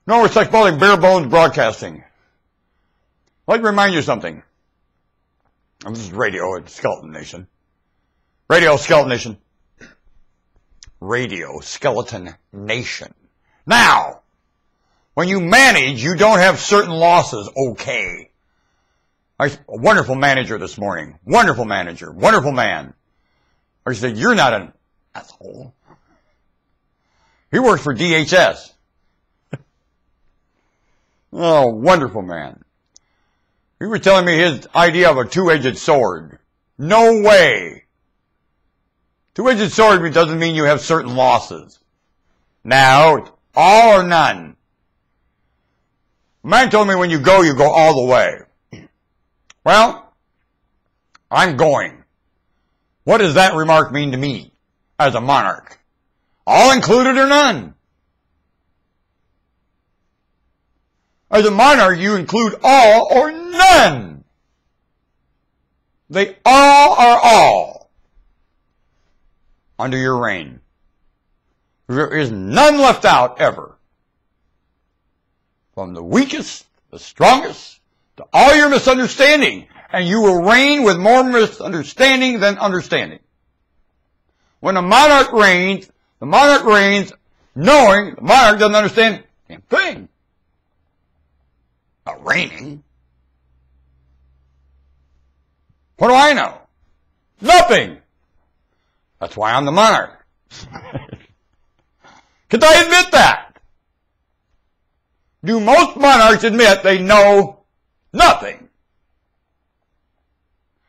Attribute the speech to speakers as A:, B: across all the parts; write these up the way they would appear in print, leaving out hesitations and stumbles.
A: No respect for bare bones broadcasting. I'd like to remind you something. This is Radio Skeleton Nation. Radio Skeleton Nation. Radio Skeleton Nation. Now, when you manage, you don't have certain losses, okay. A wonderful manager this morning. Wonderful manager. Wonderful man. I said, you're not an asshole. He works for DHS. Oh, wonderful man. He was telling me his idea of a two-edged sword. No way. Two-edged sword doesn't mean you have certain losses. Now, it's all or none. A man told me when you go all the way. Well, I'm going. What does that remark mean to me as a monarch? All included or none? As a monarch, you include all or none. They all are all under your reign. There is none left out ever. From the weakest, the strongest, to all your misunderstanding. And you will reign with more misunderstanding than understanding. When a monarch reigns, the monarch reigns knowing the monarch doesn't understand a damn thing. Not reigning. What do I know? Nothing. That's why I'm the monarch. Can I admit that? Do most monarchs admit they know nothing?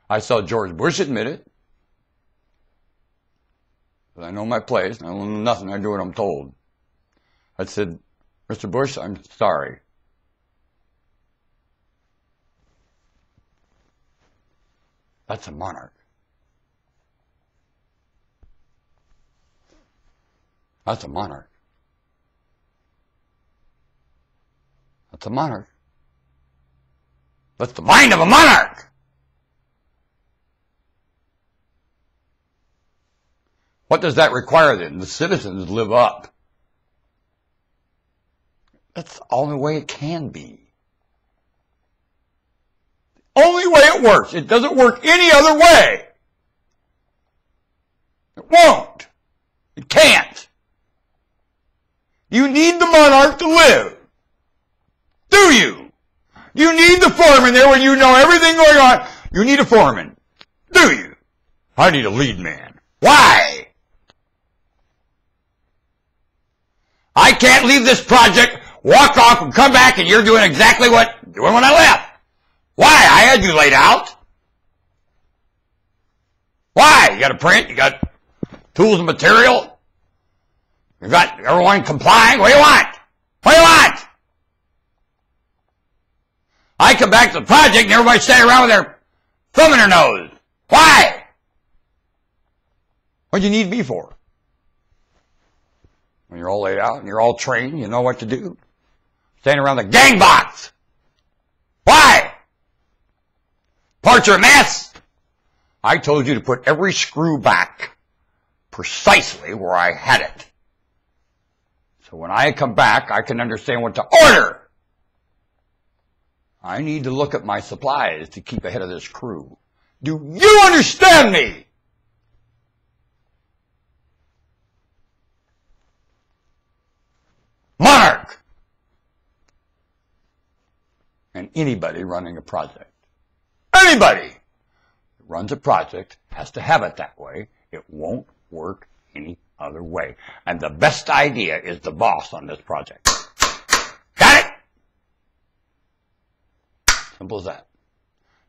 A: I saw George Bush admit it. But I know my place. I don't know nothing. I do what I'm told. I said, Mr. Bush, I'm sorry. That's a monarch. That's a monarch. That's a monarch. That's the mind of a monarch. What does that require then? The citizens live up. That's the only way it can be. The only way it works. It doesn't work any other way. It won't. It can't. You need the monarch to live. Do you? You need the foreman there when you know everything going on. You need a foreman. Do you? I need a lead man. Why? I can't leave this project, walk off, and come back, and you're doing exactly what you're doing when I left. Why? I had you laid out. Why? You got a print, you got tools and material, you got everyone complying. What do you want? What do you want? I come back to the project, and everybody's standing around with their thumb in their nose. Why? What do you need me for? When you're all laid out and you're all trained, you know what to do. Standing around the gang box. Why? Parts are a mess. I told you to put every screw back precisely where I had it. So when I come back, I can understand what to order. I need to look at my supplies to keep ahead of this crew. Do you understand me? Monarch! And anybody running a project. Anybody who runs a project has to have it that way. It won't work any other way. And the best idea is the boss on this project. Got it? Simple as that.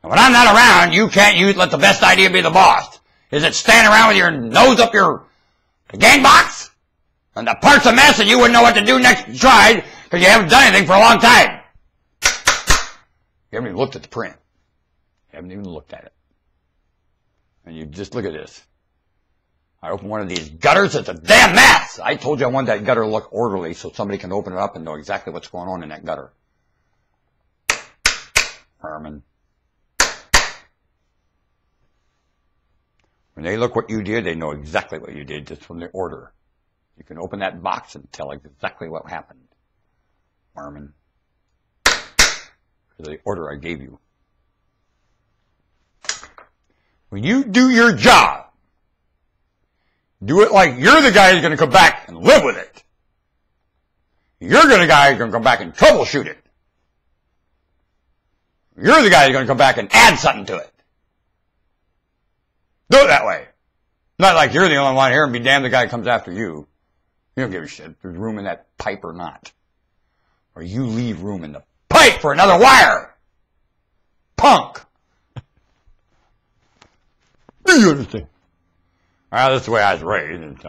A: And when I'm not around, you can't let the best idea be the boss. Is it stand around with your nose up your gang box? And the part's a mess and you wouldn't know what to do next you tried because you haven't done anything for a long time. You haven't even looked at the print. You haven't even looked at it. And you just look at this. I open one of these gutters, it's a damn mess. I told you I wanted that gutter to look orderly so somebody can open it up and know exactly what's going on in that gutter. Herman. When they look what you did, they know exactly what you did just from the order. You can open that box and tell exactly what happened. Marmon. For the order I gave you. When you do your job, do it like you're the guy who's going to come back and live with it. You're the guy who's going to come back and troubleshoot it. You're the guy who's going to come back and add something to it. Do it that way. Not like you're the only one here and be damned the guy comes after you. You don't give a shit if there's room in that pipe or not. Or you leave room in the pipe for another wire. Punk. Do you understand? Well, that's the way I was raised.